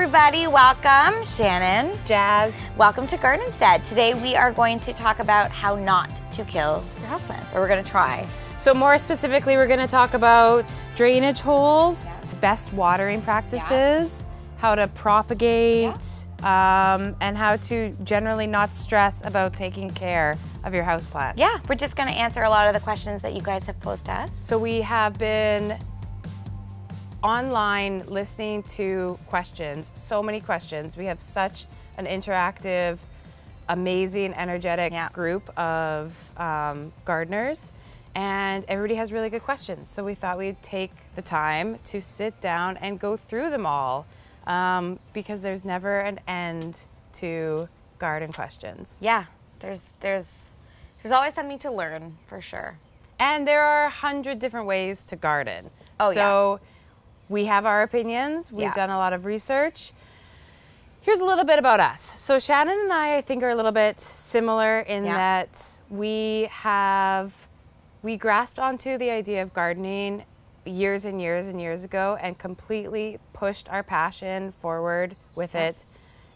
everybody, welcome. Shannon. Jazz. Welcome to Gardenstead. Today we are going to talk about how not to kill your houseplants, or we're going to try. So more specifically, we're going to talk about drainage holes, best watering practices, how to propagate, and how to generally not stress about taking care of your houseplants. Yeah, we're just going to answer a lot of the questions that you guys have posed to us. So we have been online listening to questions, so many questions. We have such an interactive, amazing, energetic group of gardeners, and everybody has really good questions. So we thought we'd take the time to sit down and go through them all, because there's never an end to garden questions. Yeah, there's always something to learn, for sure. And there are 100 different ways to garden. Oh, so we have our opinions. We've done a lot of research. Here's a little bit about us. So Shannon and I think, are a little bit similar in that we grasped onto the idea of gardening years and years and years ago and completely pushed our passion forward with it,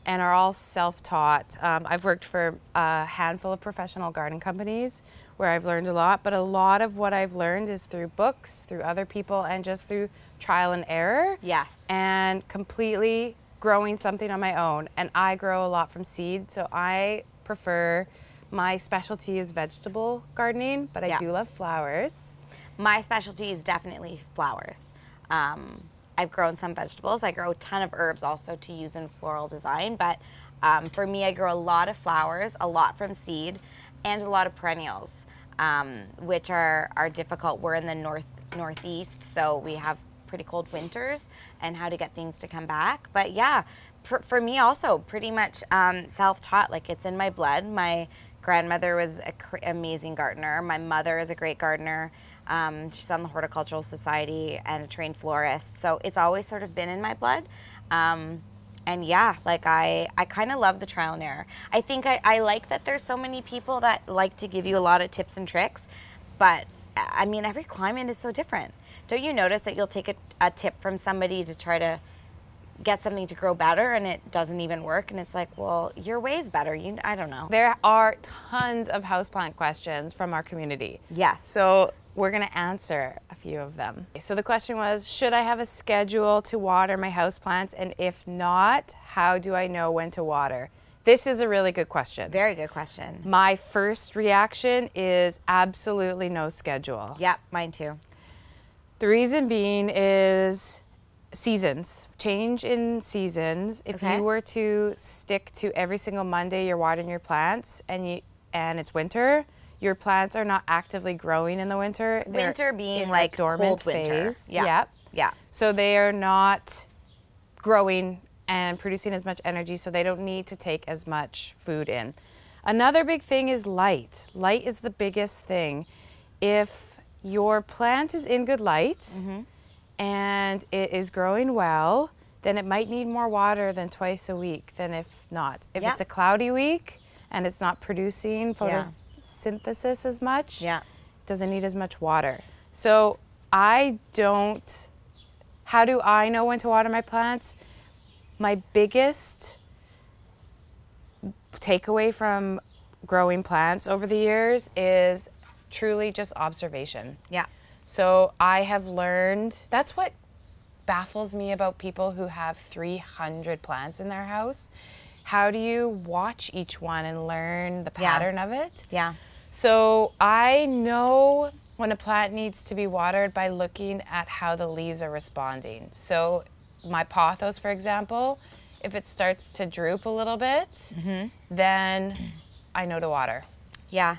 and are all self-taught. I've worked for a handful of professional garden companies where I've learned a lot, but a lot of what I've learned is through books, through other people, and just through trial and error. Yes. And completely growing something on my own. And I grow a lot from seed, so I prefer, my specialty is vegetable gardening, but I do love flowers. My specialty is definitely flowers. I've grown some vegetables. I grow a ton of herbs also to use in floral design, but for me, I grow a lot of flowers, a lot from seed, and a lot of perennials, which are difficult. We're in the northeast, so we have pretty cold winters, and how to get things to come back. But yeah, for me also, pretty much self-taught. Like, it's in my blood. My grandmother was an amazing gardener. My mother is a great gardener. She's on the Horticultural Society and a trained florist. So it's always sort of been in my blood. And yeah, like I kind of love the trial and error. I think I like that there's so many people that like to give you a lot of tips and tricks, but I mean, every climate is so different. Don't you notice that you'll take a tip from somebody to try to get something to grow better and it doesn't even work, and it's like, well, your way is better. I don't know. There are tons of houseplant questions from our community. Yes. So we're going to answer a few of them. So the question was, should I have a schedule to water my houseplants? And if not, how do I know when to water? This is a really good question. Very good question. My first reaction is absolutely no schedule. Yep, mine too. The reason being is seasons. Change in seasons. If you were to stick to every single Monday you're watering your plants and it's winter, your plants are not actively growing in the winter. Winter being like dormant cold winter. phase. Yeah. So they are not growing and producing as much energy, so they don't need to take as much food in. Another big thing is light. Light is the biggest thing. If your plant is in good light and it is growing well, then it might need more water than twice a week than if not. If it's a cloudy week and it's not producing photosynthesis as much, it doesn't need as much water. So how do I know when to water my plants? My biggest takeaway from growing plants over the years is truly just observation. Yeah. So I have learned, that's what baffles me about people who have 300 plants in their house. How do you watch each one and learn the pattern of it? Yeah. So I know when a plant needs to be watered by looking at how the leaves are responding. So my pothos, for example, if it starts to droop a little bit, then I know to water. Yeah.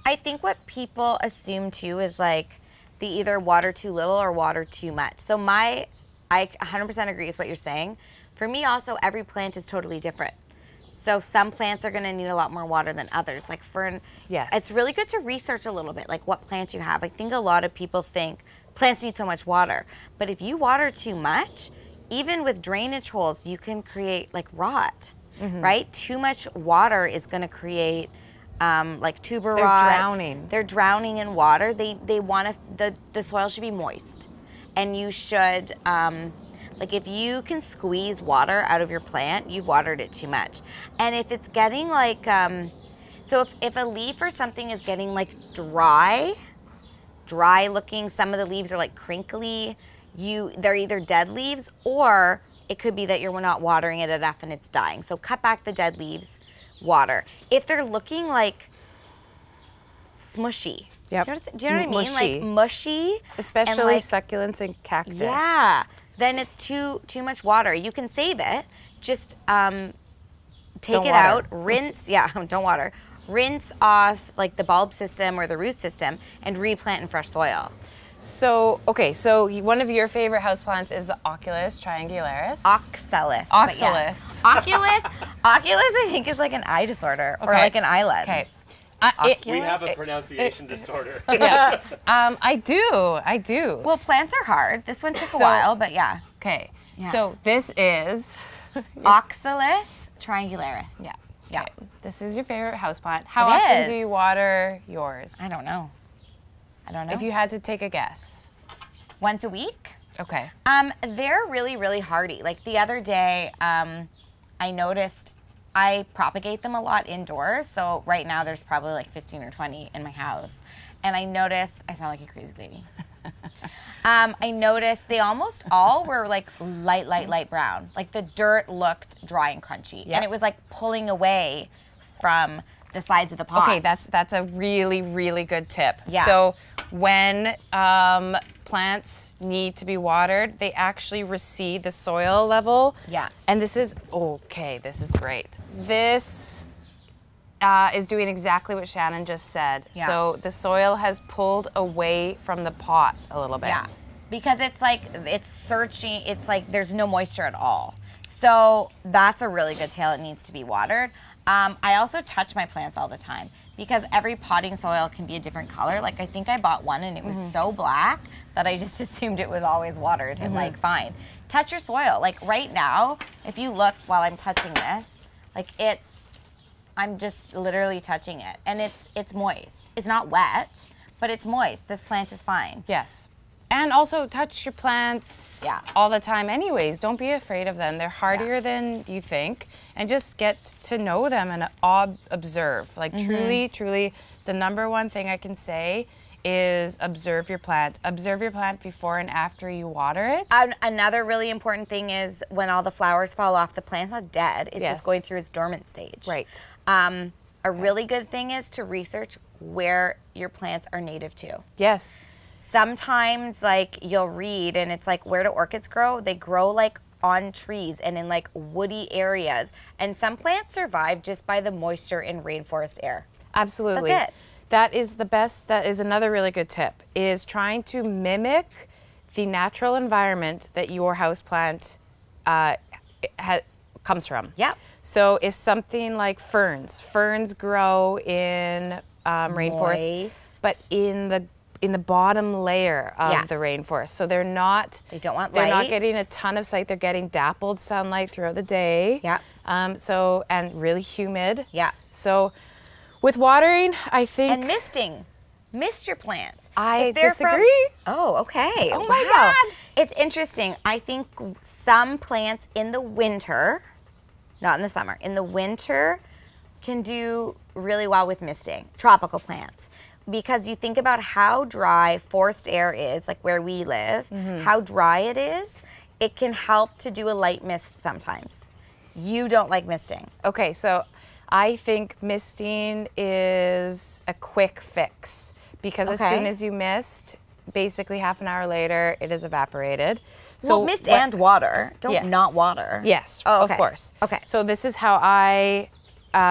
I think what people assume too is like they either water too little or water too much. So I 100% agree with what you're saying. For me also, every plant is totally different. So some plants are going to need a lot more water than others. Like it's really good to research a little bit, like what plants you have. I think a lot of people think plants need so much water, but if you water too much, even with drainage holes, you can create like rot, right? Too much water is going to create like tuber rot. They're drowning. They're drowning in water. They want to, the soil should be moist, and you should Like if you can squeeze water out of your plant, you've watered it too much. And if it's getting like, so if a leaf or something is getting like dry looking, some of the leaves are like crinkly, they're either dead leaves, or it could be that you're not watering it enough and it's dying. So cut back the dead leaves, water. If they're looking like smushy. Yep. Do you know what I mean? Mushy. Like mushy. Especially like, succulents and cactus. Yeah. Then it's too much water. You can save it. Just take it out, rinse. Yeah, don't water. Rinse off like the bulb system or the root system and replant in fresh soil. So, okay, so one of your favorite houseplants is the Oculus triangularis. Oxalis. Oxalis. Yes. Oculus, I think, is like an eye disorder or like an eye lens. Okay. We have a pronunciation disorder. Yeah. I do. Well, plants are hard. This one took a while, but yeah. Okay. Yeah. So this is Oxalis triangularis. Yeah. Yeah. Okay. This is your favorite houseplant. How It often is. do you water yours? I don't know. If you had to take a guess. Once a week? Okay. They're really, really hardy. Like the other day, I noticed I propagate them a lot indoors. So right now there's probably like 15 or 20 in my house. And I noticed, I sound like a crazy lady. I noticed they almost all were like light brown. Like the dirt looked dry and crunchy. Yep. And it was like pulling away from the sides of the pot. Okay, that's a really, really good tip. Yeah. So when plants need to be watered, they actually recede the soil level. Yeah. And this is great. This is doing exactly what Shannon just said. Yeah. So the soil has pulled away from the pot a little bit. Yeah, because it's like, it's searching, it's like there's no moisture at all. So that's a really good tale. It needs to be watered. I also touch my plants all the time because every potting soil can be a different color. Like I think I bought one and it was so black that I just assumed it was always watered and like fine. Touch your soil. Like right now, if you look while I'm touching this, like I'm just literally touching it and it's moist. It's not wet, but it's moist. This plant is fine. Yes. And also touch your plants all the time anyways. Don't be afraid of them. They're hardier than you think. And just get to know them and observe. Like truly, the number one thing I can say is observe your plant. Observe your plant before and after you water it. Another really important thing is when all the flowers fall off, the plant's not dead. It's just going through its dormant stage. Right. A really good thing is to research where your plants are native to. Yes. Sometimes, like, you'll read, and it's like, where do orchids grow? They grow, like, on trees and in, like, woody areas. And some plants survive just by the moisture in rainforest air. Absolutely. That's it. That is the best. That is another really good tip, is trying to mimic the natural environment that your houseplant comes from. Yeah. So if something like ferns grow in rainforest, but in the bottom layer of the rainforest. So they're not want they're light. not getting a ton of sunlight. They're getting dappled sunlight throughout the day. Yeah. And really humid. Yeah. So with watering, I think And misting. Mist your plants. I If they're disagree. Oh, okay. Oh my Wow. God. It's interesting. I think some plants in the winter, not in the summer, in the winter can do really well with misting. Tropical plants. Because you think about how dry forest air is, like where we live, how dry it is, it can help to do a light mist sometimes. You don't like misting. Okay, so I think misting is a quick fix because as soon as you mist, basically half an hour later, it is evaporated. So mist and water. Don't not water. Yes, Oh, of course. Okay. So this is how I,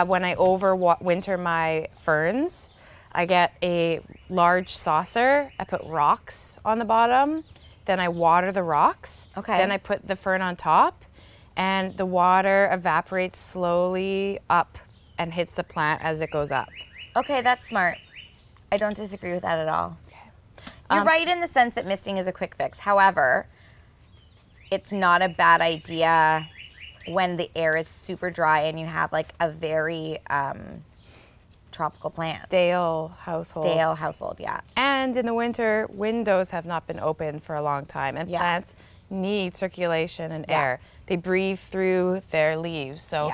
when I overwinter my ferns, I get a large saucer. I put rocks on the bottom. Then I water the rocks. Okay. Then I put the fern on top. And the water evaporates slowly up and hits the plant as it goes up. Okay, that's smart. I don't disagree with that at all. Okay. You're right in the sense that misting is a quick fix. However, it's not a bad idea when the air is super dry and you have like a very tropical plant. Stale household. Stale household, yeah. And in the winter, windows have not been open for a long time, and plants need circulation and air. They breathe through their leaves. So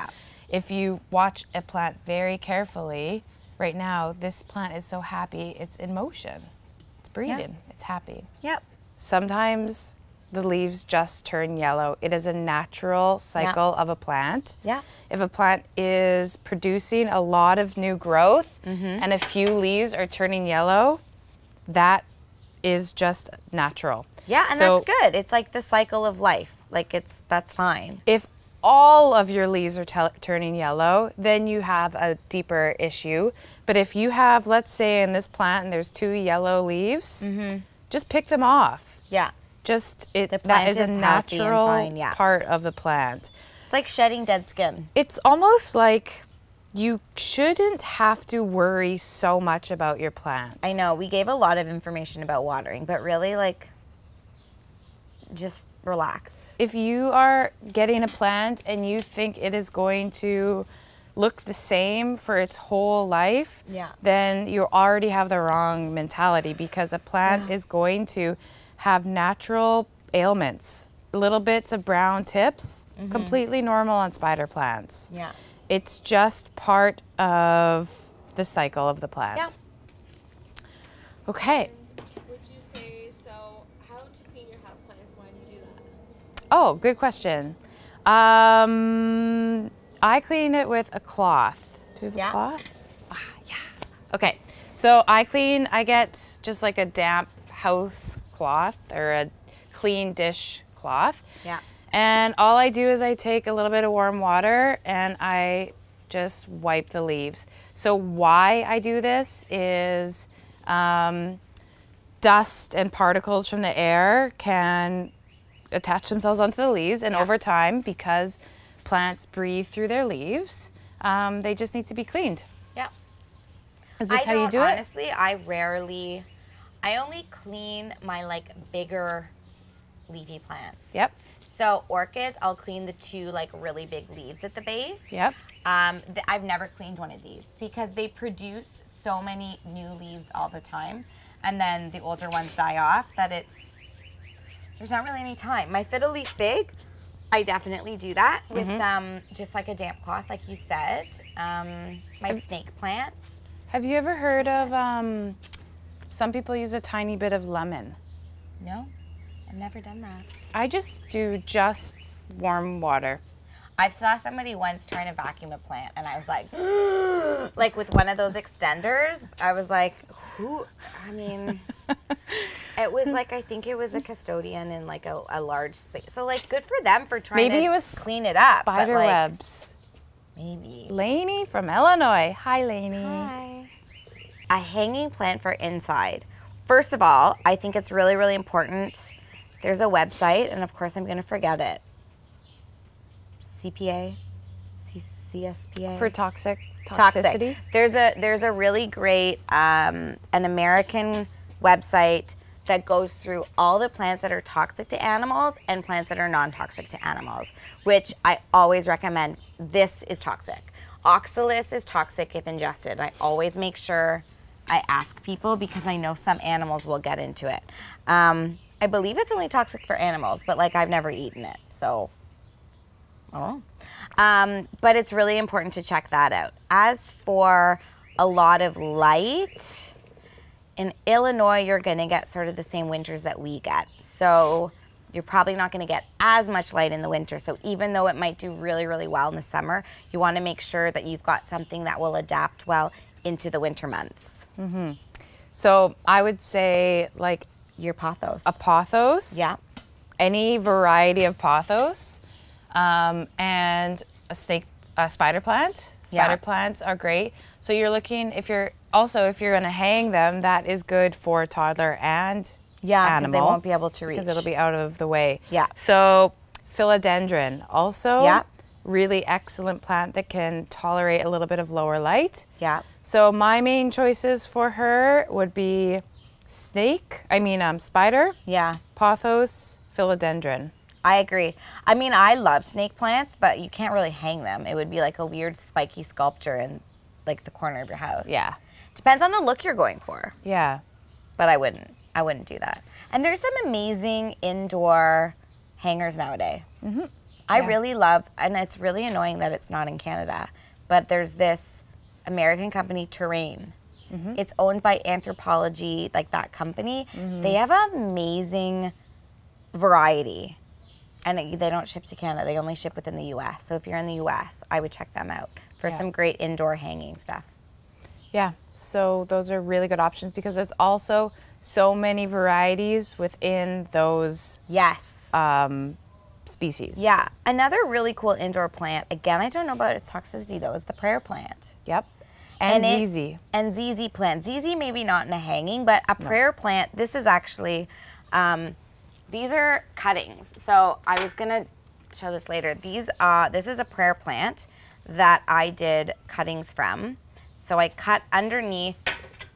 if you watch a plant very carefully, right now, this plant is so happy, it's in motion. It's breathing, it's happy. Yep. Sometimes the leaves just turn yellow. It is a natural cycle of a plant. Yeah. If a plant is producing a lot of new growth and a few leaves are turning yellow, that is just natural. Yeah, and that's good. It's like the cycle of life. Like that's fine. If all of your leaves are turning yellow, then you have a deeper issue. But if you have, let's say in this plant, and there's 2 yellow leaves, just pick them off. Yeah. That is a natural part of the plant. It's like shedding dead skin. It's almost like you shouldn't have to worry so much about your plants. I know, we gave a lot of information about watering, but really, like, just relax. If you are getting a plant and you think it is going to look the same for its whole life, then you already have the wrong mentality, because a plant is going to have natural ailments. Little bits of brown tips, completely normal on spider plants. Yeah. It's just part of the cycle of the plant. Yeah. Okay. Would you say, so how to clean your houseplants? Why do you do that? Oh, good question. I clean it with a cloth. Do you have a cloth? Yeah. Okay. So I get just like a damp house cloth or a clean dish cloth. Yeah. And all I do is I take a little bit of warm water and I just wipe the leaves. So why I do this is dust and particles from the air can attach themselves onto the leaves, and over time, because plants breathe through their leaves, they just need to be cleaned. Yeah. Is this how you do it? Honestly, I only clean my like bigger leafy plants. Yep. So orchids, I'll clean the 2 like really big leaves at the base. Yep. I've never cleaned one of these because they produce so many new leaves all the time, and then the older ones die off that there's not really any time. My fiddle leaf fig, I definitely do that with just like a damp cloth, like you said. My snake plants. Have you ever heard of some people use a tiny bit of lemon? No, I've never done that. I just do warm water. I saw somebody once trying to vacuum a plant, and I was like, like with one of those extenders. I was like, who? I mean, it was like, I think it was a custodian in like a large space. So like, good for them for trying to clean it up. Spider webs. Maybe. Lainey from Illinois. Hi, Lainey. Hi. A hanging plant for inside. First of all, I think it's really, really important. There's a website, and of course I'm going to forget it. CPA? CSPA? For toxicity? Toxic. There's a really great, an American website that goes through all the plants that are toxic to animals and plants that are non-toxic to animals, which I always recommend. This is toxic. Oxalis is toxic if ingested. I always make sure I ask people because I know some animals will get into it. I believe it's only toxic for animals, but like I've never eaten it, so I don't know. But it's really important to check that out. As for a lot of light, in Illinois, you're going to get sort of the same winters that we get. So you're probably not going to get as much light in the winter. So even though it might do really, really well in the summer, you want to make sure that you've got something that will adapt well into the winter months. Mm-hmm. So I would say like your pothos. A pothos. Yeah. Any variety of pothos. And a spider plant. Spider plants are great. So you're looking, if you're going to hang them, that is good for toddler and animal. They won't be able to reach. Because it'll be out of the way. Yeah. So philodendron, also really excellent plant that can tolerate a little bit of lower light. Yeah. So my main choices for her would be spider. Yeah. Pothos, philodendron. I agree. I mean, I love snake plants, but you can't really hang them. It would be like a weird spiky sculpture, and like the corner of your house. Yeah. Depends on the look you're going for. Yeah. But I wouldn't do that. And there's some amazing indoor hangers nowadays. Mm-hmm. I really love, and it's really annoying that it's not in Canada, but there's this American company, Terrain. Mm-hmm. It's owned by Anthropology, like that company. Mm-hmm. They have an amazing variety. And they don't ship to Canada. They only ship within the U.S. So if you're in the U.S., I would check them out for some great indoor hanging stuff. Yeah, so those are really good options because there's also so many varieties within those species. Yeah. Another really cool indoor plant, again, I don't know about its toxicity though, is the prayer plant. Yep. And ZZ. And ZZ plant. ZZ maybe not in a hanging, but a prayer plant, this is actually... these are cuttings. So I was going to show this later. This is a prayer plant that I did cuttings from. So I cut underneath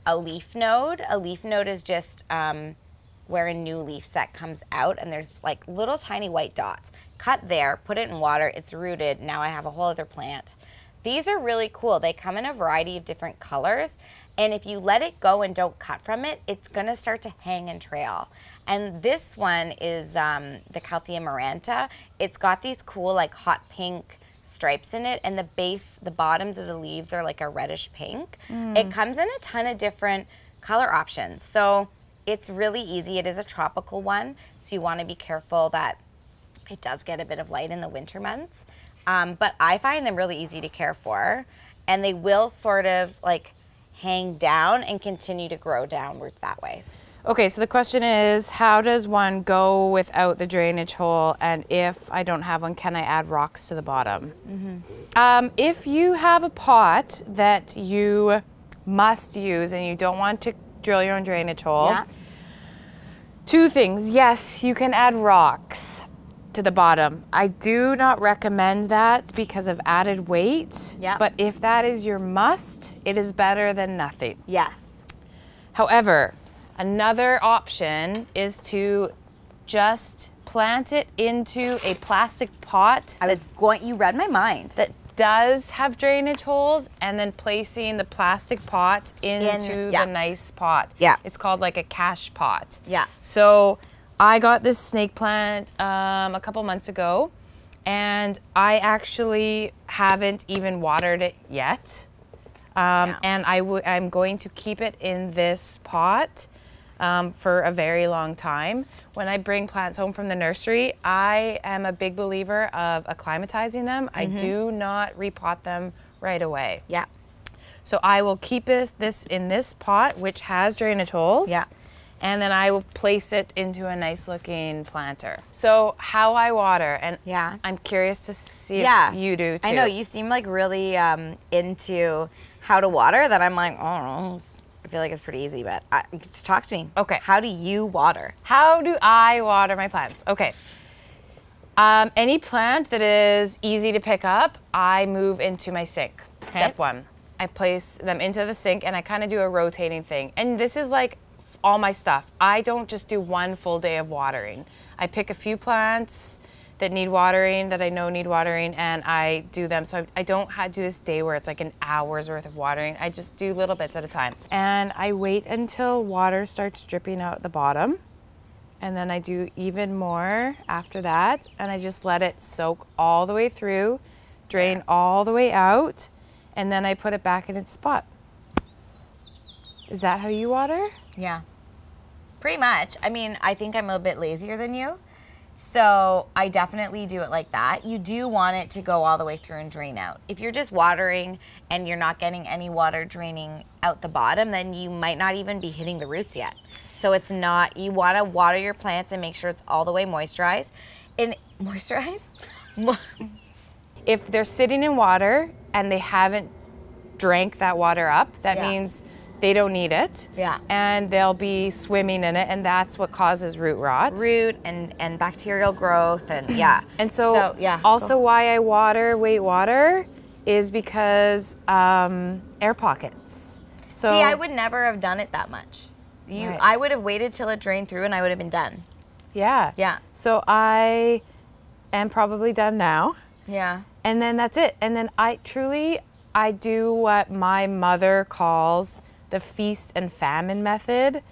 a leaf node. A leaf node is just where a new leaf set comes out, and there's like little tiny white dots. Cut there, put it in water, it's rooted. Now I have a whole other plant. These are really cool. They come in a variety of different colors, and if you let it go and don't cut from it, it's going to start to hang and trail. And this one is the Calthea maranta. It's got these cool like hot pink stripes in it, and the bottoms of the leaves are like a reddish pink. It comes in a ton of different color options. So it's really easy. It is a tropical one, so you want to be careful that it does get a bit of light in the winter months. But I find them really easy to care for, and they will sort of like hang down and continue to grow downward that way. Okay, so the question is, how does one go without the drainage hole? And if I don't have one, can I add rocks to the bottom? Mm-hmm. If you have a pot that you must use and you don't want to drill your own drainage hole, two things. Yes, you can add rocks to the bottom. I do not recommend that because of added weight. Yeah. But if that is your must, it is better than nothing. Yes. However, another option is to just plant it into a plastic pot. You read my mind. That does have drainage holes, and then placing the plastic pot into the nice pot. Yeah. It's called like a cache pot. Yeah. So I got this snake plant a couple months ago, and I actually haven't even watered it yet. And I'm going to keep it in this pot for a very long time. When I bring plants home from the nursery, I am a big believer of acclimatizing them. I do not repot them right away. Yeah. So I will keep this in this pot, which has drainage holes. Yeah. And then I will place it into a nice looking planter. So how I water, and I'm curious to see if you do too. I know, you seem like really into how to water, that I'm like, oh, I feel like it's pretty easy, but talk to me. Okay. How do you water? How do I water my plants? Okay. Any plant that is easy to pick up, I move into my sink. Okay. Step one. I place them into the sink, and I kind of do a rotating thing. And this is like all my stuff. I don't just do one full day of watering. I pick a few plants that need watering, that I know need watering, and I do them. So I don't do this day where it's like an hour's worth of watering. I just do little bits at a time. And I wait until water starts dripping out the bottom. And then I do even more after that. And I just let it soak all the way through, drain all the way out, and then I put it back in its spot. Is that how you water? Yeah. Pretty much. I mean, I think I'm a bit lazier than you. So I definitely do it like that. You do want it to go all the way through and drain out. If you're just watering and you're not getting any water draining out the bottom, then you might not even be hitting the roots yet. So it's not, you want to water your plants and make sure it's all the way moisturized. If they're sitting in water and they haven't drank that water up, that means they don't need it. Yeah. And they'll be swimming in it, and that's what causes root rot. Root and bacterial growth, and And so also why I weight water is because air pockets. So see, I would never have done it that much. Right. I would have waited till it drained through and I would have been done. Yeah. Yeah. So I am probably done now. Yeah. And then that's it. And then I I do what my mother calls the feast and famine method.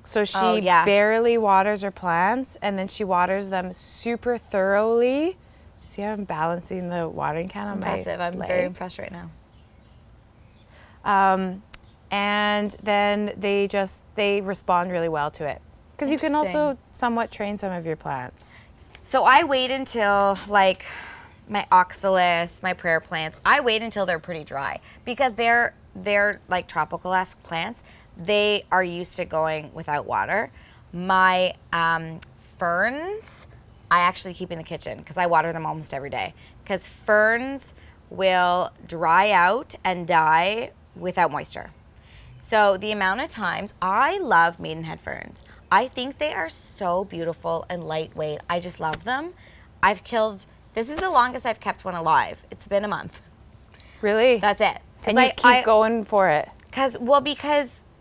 So she barely waters her plants, and then she waters them super thoroughly. See how I'm balancing the watering can on my impressive. I'm leg? very impressed right now. And then they respond really well to it. Because you can also somewhat train some of your plants. So I wait until, like, my oxalis, my prayer plants, I wait until they're pretty dry. Because they're like tropical-esque plants. They are used to going without water. My ferns, I actually keep in the kitchen because I water them almost every day. Because ferns will dry out and die without moisture. So the amount of times, I love maidenhead ferns. I think they are so beautiful and lightweight. I just love them. This is the longest I've kept one alive. It's been a month. Really? That's it. And you keep going for it? Because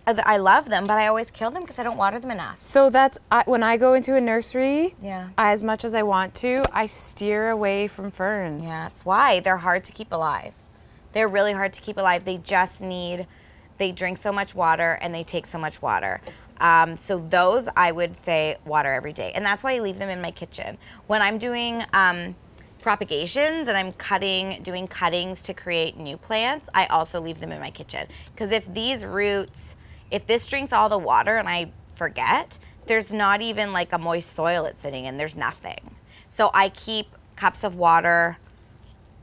I love them, but I always kill them because I don't water them enough. So when I go into a nursery, Yeah. as much as I want to, I steer away from ferns. Yeah, that's why they're hard to keep alive. They're really hard to keep alive. They drink so much water and they take so much water. So those I would say water every day. And that's why I leave them in my kitchen. When I'm doing propagations and I'm doing cuttings to create new plants, I also leave them in my kitchen. Because if this drinks all the water and I forget, there's not even like a moist soil it's sitting in. There's nothing. So I keep cups of water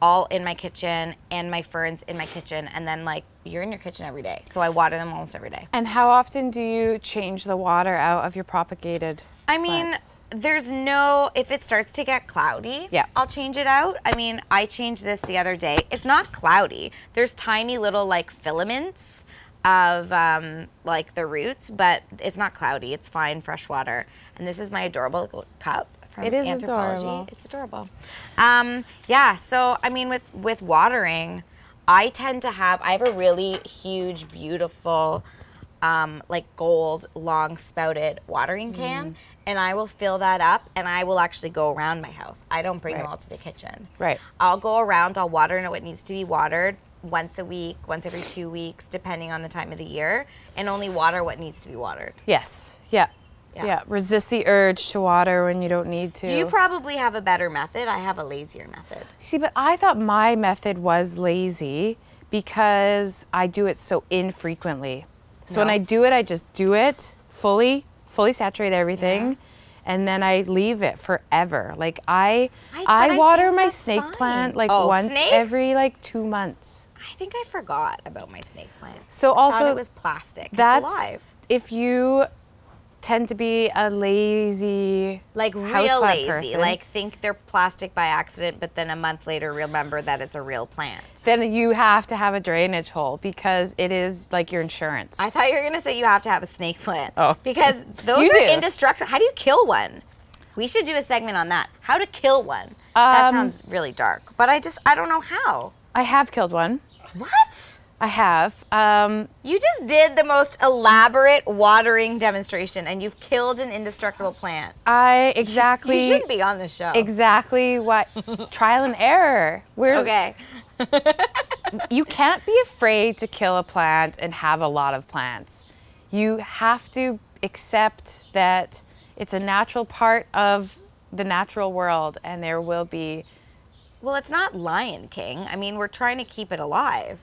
all in my kitchen and my ferns in my kitchen, and then like you're in your kitchen every day. So I water them almost every day. And how often do you change the water out of your propagated plants? If it starts to get cloudy, I'll change it out. I mean, I changed this the other day. It's not cloudy. There's tiny little like filaments of like the roots, but it's not cloudy. It's fine, fresh water. And this is my adorable little cup. It is Anthropology. adorable. It's adorable. So I mean, with watering, I have a really huge, beautiful, like gold, long spouted watering can, and I will fill that up, and I will actually go around my house. I don't bring them all to the kitchen. Right. I'll go around. I'll water what needs to be watered once a week, once every 2 weeks, depending on the time of the year, and only water what needs to be watered. Yes. Yeah. Resist the urge to water when you don't need to. You probably have a better method. I have a lazier method. See, but I thought my method was lazy because I do it so infrequently. So when I do it, I just do it fully saturate everything, and then I leave it forever. Like I water my snake plant like once every like 2 months. I think I forgot about my snake plant. So also I thought it was plastic. That's it's alive. If you tend to be a lazy, like real houseplant lazy, person, like think they're plastic by accident, but then a month later remember that it's a real plant. Then you have to have a drainage hole because it is like your insurance. I thought you were gonna say you have to have a snake plant. Oh, because those are indestructible. How do you kill one? We should do a segment on that. How to kill one. That sounds really dark, but I don't know how. I have killed one. What? I have. You just did the most elaborate watering demonstration, and you've killed an indestructible plant. You shouldn't be on this show. Exactly what trial and error. Okay. You can't be afraid to kill a plant and have a lot of plants. You have to accept that it's a natural part of the natural world, and there will be. Well, it's not Lion King. I mean, we're trying to keep it alive.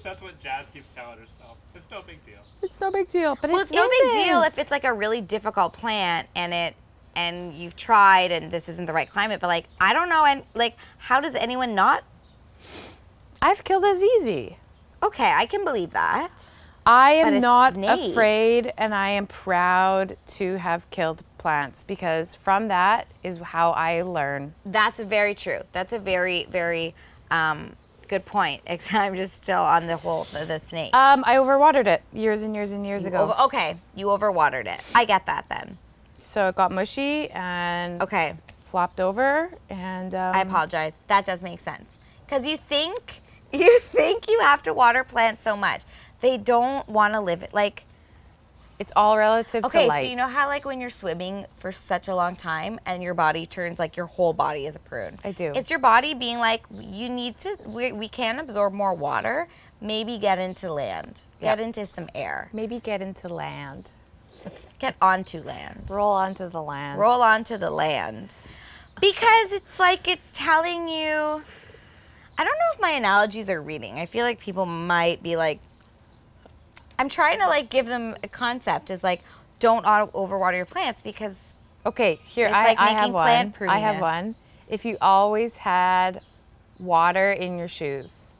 That's what Jaz keeps telling herself. It's no big deal. It's no big deal. But it's no big deal if it's like a really difficult plant and you've tried and this isn't the right climate. But like, I don't know. And like, how does anyone not? I've killed as easy. Okay, I can believe that. I am not afraid, and I am proud to have killed plants because from that is how I learn. That's very true. That's a very, very good point. I'm just still on the snake. I overwatered it years and years and years ago. Okay, you overwatered it. I get that then. So it got mushy and flopped over, and I apologize. That does make sense because you think you have to water plants so much. They don't want to live it. Like It's all relative to Okay, light. so you know how like when you're swimming for such a long time and your body turns like your whole body is a prune? I do. It's your body being like, you need to, we can absorb more water. Maybe get into land. Get into some air. Maybe get into land. Get onto land. Roll onto the land. Roll onto the land. Because it's like it's telling you, I don't know if my analogies are reading. I feel like people might be like, I'm trying to like give them a concept is like, don't overwater your plants because Okay, here, it's like I have making one. plant I have pruniness. one. If you always had water in your shoes.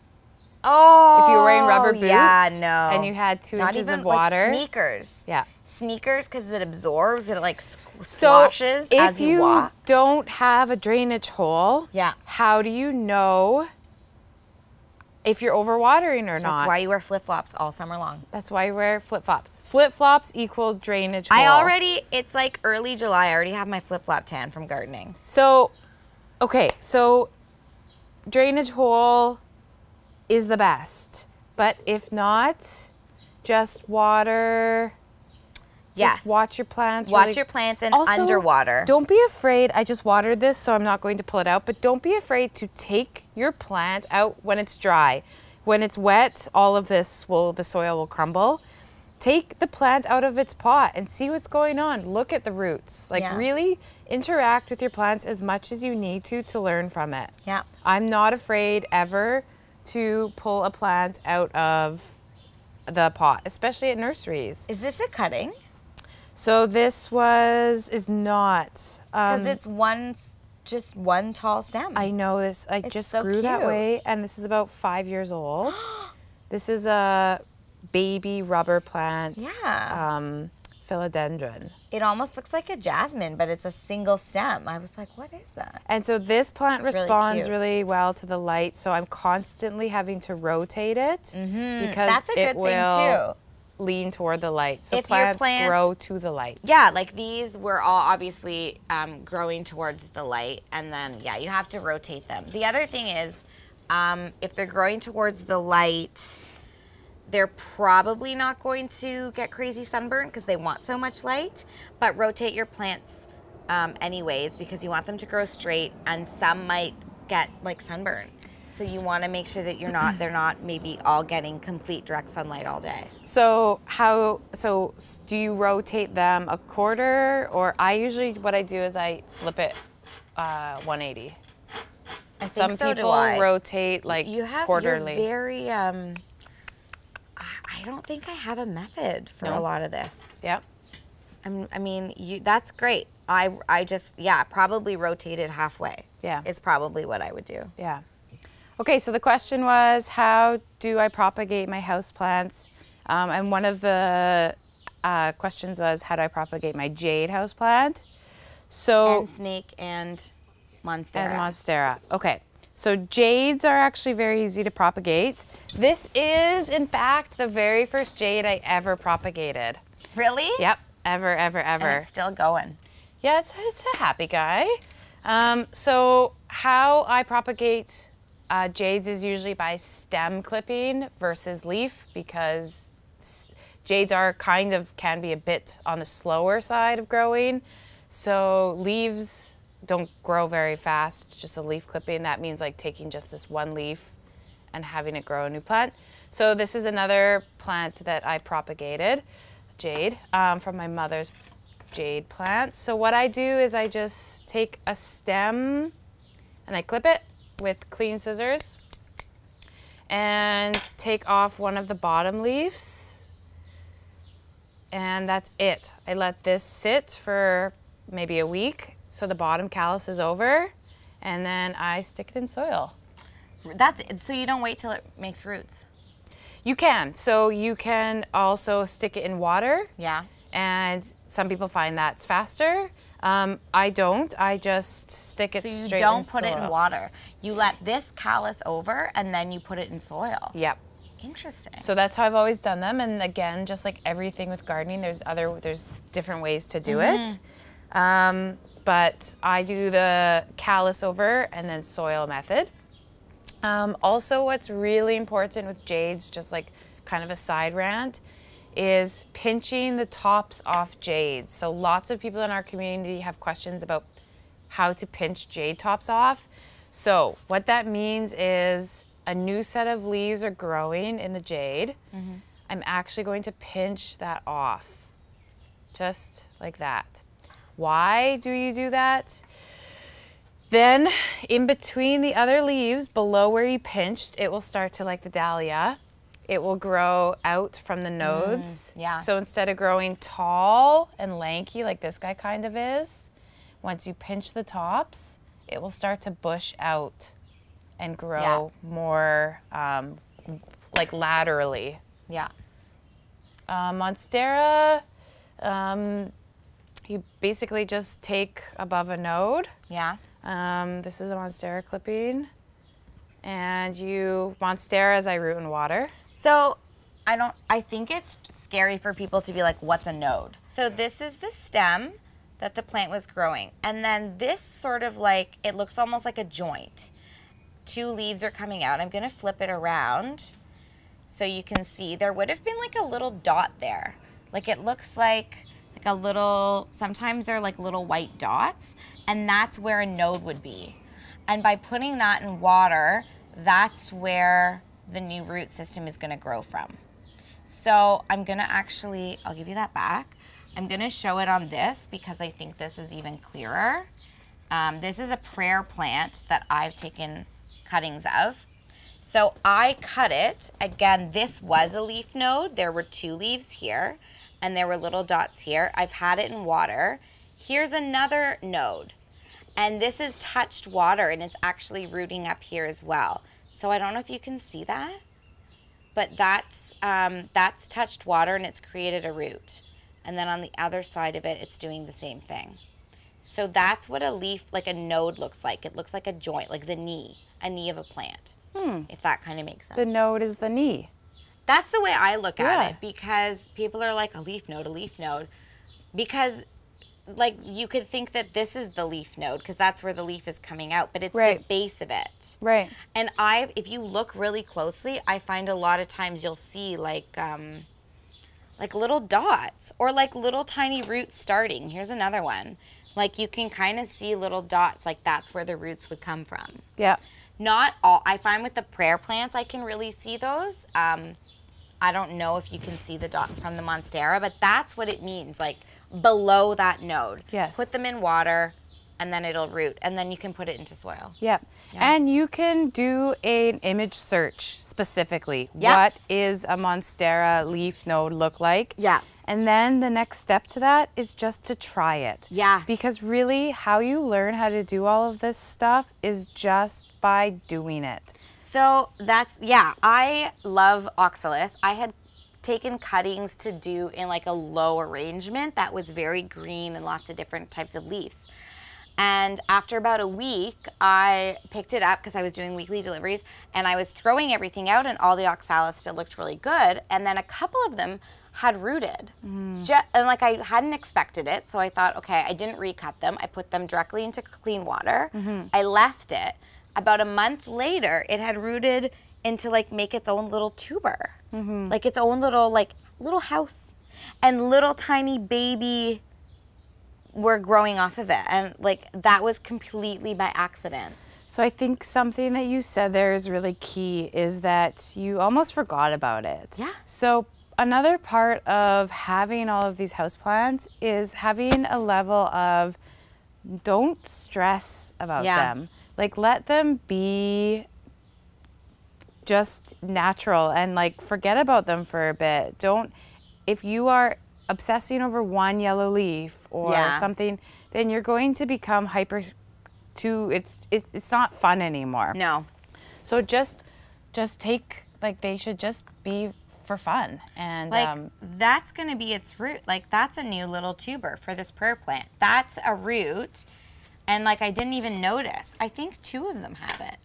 oh, If you were wearing rubber boots yeah, no. and you had 2 Not inches even of water. like sneakers. Yeah. Sneakers because it absorbs, it like So squashes if as you walk. don't have a drainage hole, Yeah. how do you know if you're overwatering or not? That's why you wear flip-flops all summer long. That's why you wear flip-flops. Flip-flops equal drainage hole. It's like early July. I already have my flip-flop tan from gardening. So, okay, so drainage hole is the best. But if not, just water. Yes. Just watch your plants. Watch really- your plants and Also, underwater. Don't be afraid. I just watered this, so I'm not going to pull it out. But don't be afraid to take your plant out when it's dry. When it's wet, all of the soil will crumble. Take the plant out of its pot and see what's going on. Look at the roots. Like Yeah. really interact with your plants as much as you need to learn from it. Yeah. I'm not afraid ever to pull a plant out of the pot, especially at nurseries. Is this a cutting? So this is not. Because it's just one tall stem. I know this. I just so grew that cute. way, and this is about 5 years old. This is a baby rubber plant. Yeah. Philodendron. It almost looks like a jasmine, but it's a single stem. I was like, what is that? And so this plant It's really responds cute. really well to the light. So I'm constantly having to rotate it because That's a good it thing, will too. lean toward the light. So If your plants grow to the light. Yeah, like these were all obviously growing towards the light, and then yeah, you have to rotate them. The other thing is, if they're growing towards the light, they're probably not going to get crazy sunburn because they want so much light. But rotate your plants anyways because you want them to grow straight, and some might get like sunburn. So you want to make sure that they're not maybe all getting complete direct sunlight all day. So do you rotate them a quarter, or what I do is I flip it 180. I think Some so do people I. quarterly. You're very I don't think I have a method for a lot of this. Yep. That's great. I just probably rotate it halfway. Yeah. It's probably what I would do. Yeah. Okay, so the question was, how do I propagate my houseplants? And one of the questions was, how do I propagate my jade houseplant? So And snake and monstera. and monstera. Okay, so jades are actually very easy to propagate. This is, in fact, the very first jade I ever propagated. Really? Yep, ever. And it's still going. Yeah, it's a happy guy. So how I propagate jades is usually by stem clipping versus leaf, because jades can be a bit on the slower side of growing. So leaves don't grow very fast, just a leaf clipping. That means like taking just this one leaf and having it grow a new plant. So this is another plant that I propagated, jade, from my mother's jade plant. So what I do is I just take a stem and I clip it with clean scissors and take off one of the bottom leaves, and that's it. I let this sit for maybe a week so the bottom callus is over, and then I stick it in soil. So you don't wait till it makes roots. You can. So you can also stick it in water. Yeah. And some people find that's faster. I don't. I just stick it So you straight don't in put it in soil. water. You let this callus over and then you put it in soil. Yep. Interesting. So that's how I've always done them. And again, just like everything with gardening, there's different ways to do it. But I do the callus over and then soil method. Also, what's really important with jades, just like kind of a side rant, is pinching the tops off jade. So lots of people in our community have questions about how to pinch jade tops off. So what that means is a new set of leaves are growing in the jade. I'm actually going to pinch that off, just like that. Why do you do that? Then in between the other leaves, below where you pinched, it will start to, like the dahlia, it will grow out from the nodes. Yeah. So instead of growing tall and lanky like this guy kind of is, once you pinch the tops, it will start to bush out and grow more like laterally. Yeah. Monstera, you basically just take above a node. Yeah. This is a Monstera clipping. And you, Monsteras I root in water. So I think it's scary for people to be like, what's a node? So this is the stem that the plant was growing. And then this sort of like, it looks almost like a joint. 2 leaves are coming out. I'm gonna flip it around so you can see there would have been like a little dot there. Like it looks like a little, sometimes they're like little white dots, and that's where a node would be. And by putting that in water, that's where the new root system is gonna grow from. So I'm gonna actually, I'll give you that back. I'm gonna show it on this because I think this is even clearer. This is a prayer plant that I've taken cuttings of. So I cut it. Again, this was a leaf node. There were 2 leaves here and there were little dots here. I've had it in water. Here's another node. And this is touched water and it's actually rooting up here as well. So I don't know if you can see that, but that's touched water and it's created a root. And then on the other side of it, it's doing the same thing. So that's what a leaf, like a node looks like. It looks like a joint, like the knee, a knee of a plant, if that kind of makes sense. The node is the knee. That's the way I look at it, because people are like, a leaf node. Because like you could think that this is the leaf node because that's where the leaf is coming out, but it's the base of it. Right. And if you look really closely, I find a lot of times you'll see like little dots or like little tiny roots starting. Here's another one. Like you can kind of see little dots, like that's where the roots would come from. Yeah. Not all. I find with the prayer plants, I can really see those. I don't know if you can see the dots from the Monstera, but that's what it means, like below that node. Yes. Put them in water, and then it'll root, and then you can put it into soil. Yep. Yeah. And you can do an image search specifically. Yep. What is a Monstera leaf node look like? Yeah. And then the next step to that is just to try it. Yeah. Because really how you learn how to do all of this stuff is just by doing it. So I love oxalis. I had taken cuttings to do in like a low arrangement that was very green and lots of different types of leaves. And after about a week, I picked it up because I was doing weekly deliveries and I was throwing everything out and all the oxalis still looked really good. And then a couple of them had rooted. And like I hadn't expected it. So I thought, okay, I didn't recut them. I put them directly into clean water. I left it. About a month later, it had rooted into like make its own little tuber. Like its own little house. And little tiny baby were growing off of it. And like that was completely by accident. So I think something that you said there is really key is that you almost forgot about it. Yeah. So another part of having all of these houseplants is having a level of don't stress about them. Like let them be just natural and like forget about them for a bit. If you are obsessing over one yellow leaf or something, then you're going to become it's not fun anymore. No. So just take, like they should just be for fun. And like that's going to be its root. Like that's a new little tuber for this prayer plant. That's a root. And like I didn't even notice. I think 2 of them have it.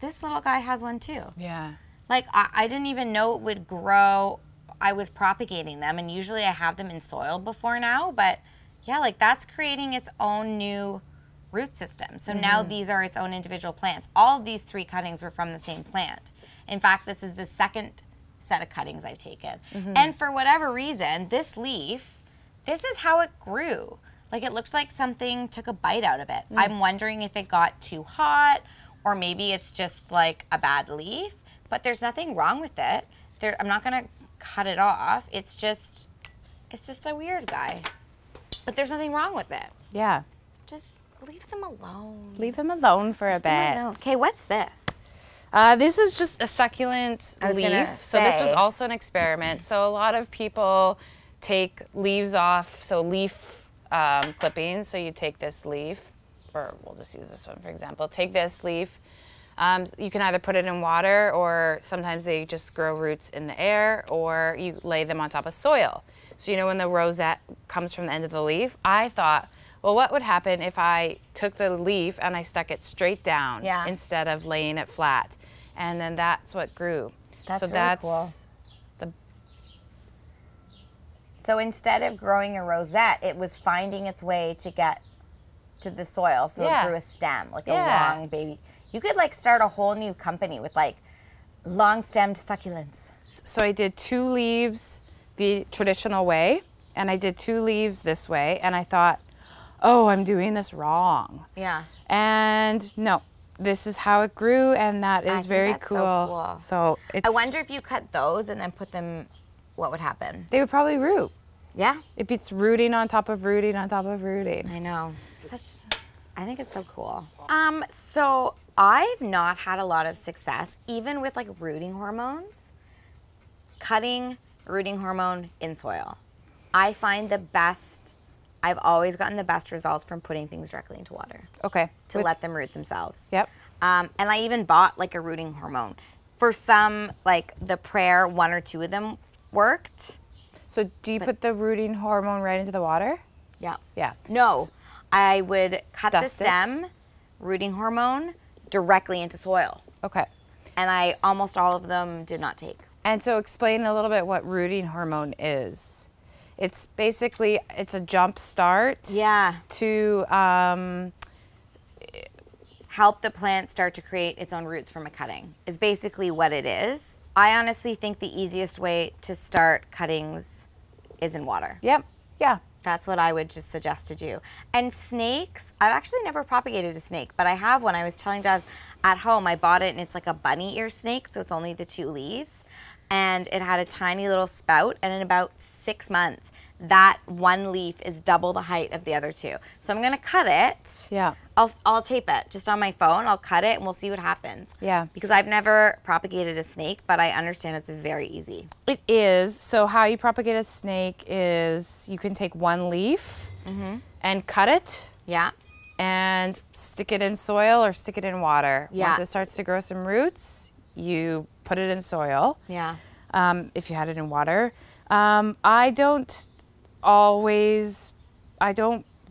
This little guy has one too. Yeah. Like I didn't even know it would grow. I was propagating them and usually I have them in soil before now, but yeah, like that's creating its own new root system. So now these are its own individual plants. All of these 3 cuttings were from the same plant. In fact, this is the second set of cuttings I've taken. And for whatever reason, this leaf, this is how it grew. Like it looks like something took a bite out of it. I'm wondering if it got too hot or maybe it's just like a bad leaf, but there's nothing wrong with it. I'm not gonna cut it off. It's just a weird guy. But there's nothing wrong with it. Yeah. Just leave them alone. Leave him alone for a bit. Okay, what's this? This is just a succulent leaf. So this was also an experiment. So a lot of people take leaves off, so leaf clippings. So you take this leaf, or we'll just use this one for example. Take this leaf. You can either put it in water, or sometimes they just grow roots in the air, or you lay them on top of soil. So you know when the rosette comes from the end of the leaf, I thought, well, what would happen if I took the leaf and I stuck it straight down instead of laying it flat? And then that's what grew. That's so really that's cool. So instead of growing a rosette, it was finding its way to get to the soil. So it grew a stem, like a long baby. You could like start a whole new company with like long-stemmed succulents. So I did 2 leaves the traditional way, and I did 2 leaves this way, and I thought, oh, I'm doing this wrong. Yeah. And no, this is how it grew, and that is very cool. So it's, I wonder if you cut those and then put them, what would happen? they would probably root. Yeah. It's rooting on top of rooting on top of rooting. I know. I think it's so cool. So I've not had a lot of success, even with like rooting hormones, cutting rooting hormone in soil. I find I've always gotten the best results from putting things directly into water. Okay. To let them root themselves. Yep. And I even bought like a rooting hormone. For some, like the prayer, 1 or 2 of them worked. So do you put the rooting hormone right into the water? Yeah. Yeah. No, I would cut the Dust stem, rooting hormone, directly into soil. Okay. And almost all of them did not take. And so explain a little bit what rooting hormone is. It's basically, it's a jump start to help the plant start to create its own roots from a cutting is basically what it is. I honestly think the easiest way to start cuttings is in water. Yep. Yeah. That's what I would just suggest to do. And snakes, I've actually never propagated a snake, but I have one. I was telling Jaz at home, I bought it and it's like a bunny ear snake, so it's only the 2 leaves. And it had a tiny little spout, and in about 6 months, that one leaf is double the height of the other 2. So I'm gonna cut it. Yeah. I'll tape it just on my phone. I'll cut it and we'll see what happens. Yeah. Because I've never propagated a snake, but I understand it's very easy. It is. So how you propagate a snake is you can take 1 leaf and cut it. Yeah. And stick it in soil or stick it in water. Yeah. Once it starts to grow some roots, you put it in soil. Yeah. If you had it in water. I don't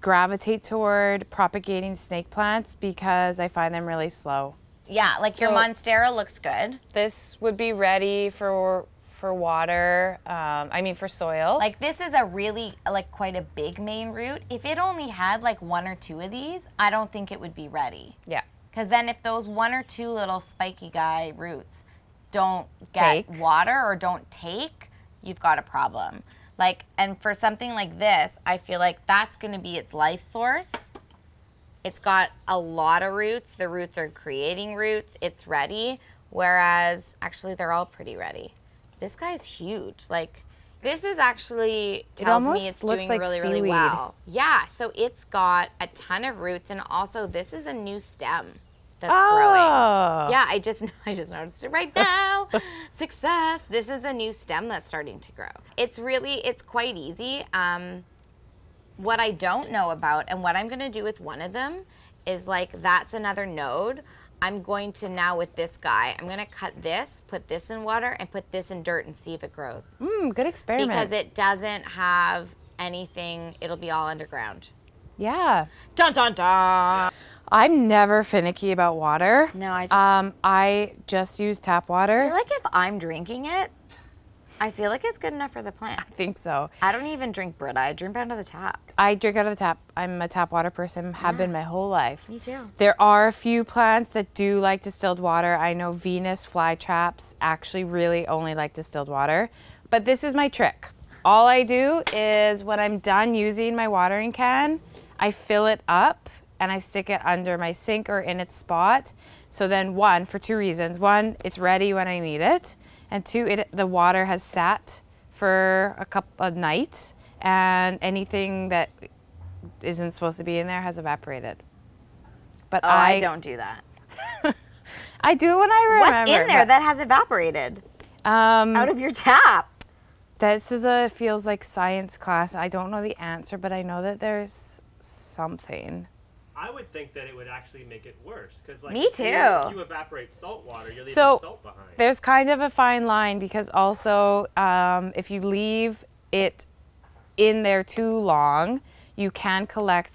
gravitate toward propagating snake plants because I find them really slow. Yeah, like your Monstera looks good. This would be ready for water, for soil. Like this is a really, like quite a big main root. If it only had like 1 or 2 of these, I don't think it would be ready. Yeah. Because then if those 1 or 2 little spiky guy roots don't get water or don't take, you've got a problem. Like, and for something like this, I feel like that's going to be its life source. It's got a lot of roots. The roots are creating roots. It's ready. Whereas, actually, they're all pretty ready. This guy's huge. Like, this is actually tells me it's doing like really, seaweed. really well. Yeah, so it's got a ton of roots, and also this is a new stem that's growing. Yeah, I just noticed it right now. Success. This is a new stem that's starting to grow. It's quite easy. What I don't know about and what I'm going to do with one of them is like that's another node. I'm going to now with this guy, I'm going to cut this, put this in water, and put this in dirt and see if it grows. Good experiment. Because it doesn't have anything. It'll be all underground. Yeah. Dun, dun, dun. I'm never finicky about water. No, I just use tap water. I feel like if I'm drinking it, I feel like it's good enough for the plant. I think so. I don't even drink Brita. I drink out of the tap. I drink out of the tap. I'm a tap water person, have been my whole life. Me too. There are a few plants that do like distilled water. I know Venus flytraps actually really only like distilled water. But this is my trick. All I do is when I'm done using my watering can, I fill it up and I stick it under my sink or in its spot. So then one, for two reasons. One, it's ready when I need it. And two, the water has sat for a couple of nights and anything that isn't supposed to be in there has evaporated. But I don't do that. I do it when I remember. What's in there that has evaporated out of your tap? This feels like science class. I don't know the answer, but I know that there's something. I would think that it would actually make it worse because, like, Me too. If you evaporate salt water, you're leaving So salt behind. there's kind of a fine line because also if you leave it in there too long, you can collect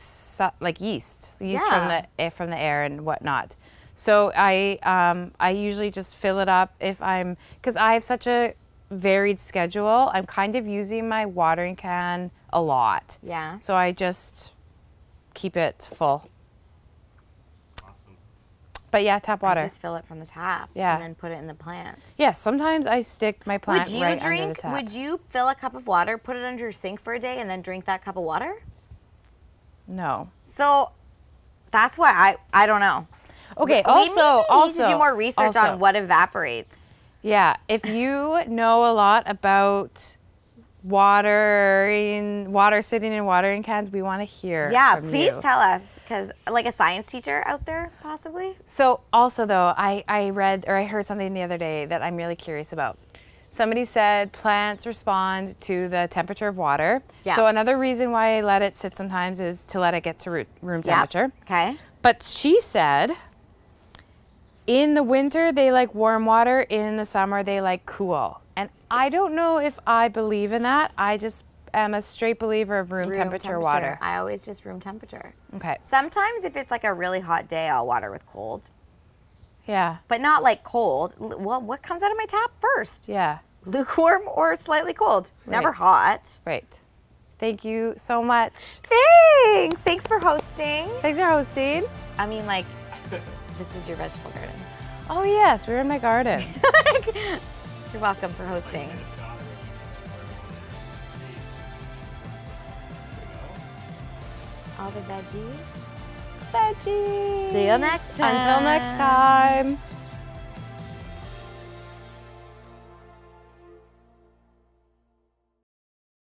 like yeast from the air and whatnot. So I usually just fill it up because I have such a varied schedule. I'm kind of using my watering can a lot. Yeah. So I just keep it full. Awesome. But yeah, tap water. I just fill it from the tap. Yeah. And then put it in the plants. Yes, sometimes I stick my plant right under the tap. Would you fill a cup of water, put it under your sink for a day, and then drink that cup of water? No. So that's why I don't know. Okay, We need to do more research on what evaporates. Yeah, if you know a lot about water sitting in watering cans, we want to hear from please you. tell us, because like a science teacher out there, possibly. So also though, I read or I heard something the other day that I'm really curious about. Somebody said plants respond to the temperature of water. Yeah. So another reason why I let it sit sometimes is to let it get to room temperature. Okay. But she said in the winter, they like warm water. In the summer, they like cool. And I don't know if I believe in that. I just am a straight believer of room temperature water. I always just room temperature. Okay. Sometimes if it's like a really hot day, I'll water with cold. Yeah. But not like cold. Well, what comes out of my tap first? Yeah. Lukewarm or slightly cold. Never Right. hot. Right. Thank you so much. Thanks. Thanks for hosting. Thanks for hosting. I mean, like, this is your vegetable garden. Oh, yes. We're in my garden. You're welcome for hosting. All the veggies. Veggies. See you next time. Until next time.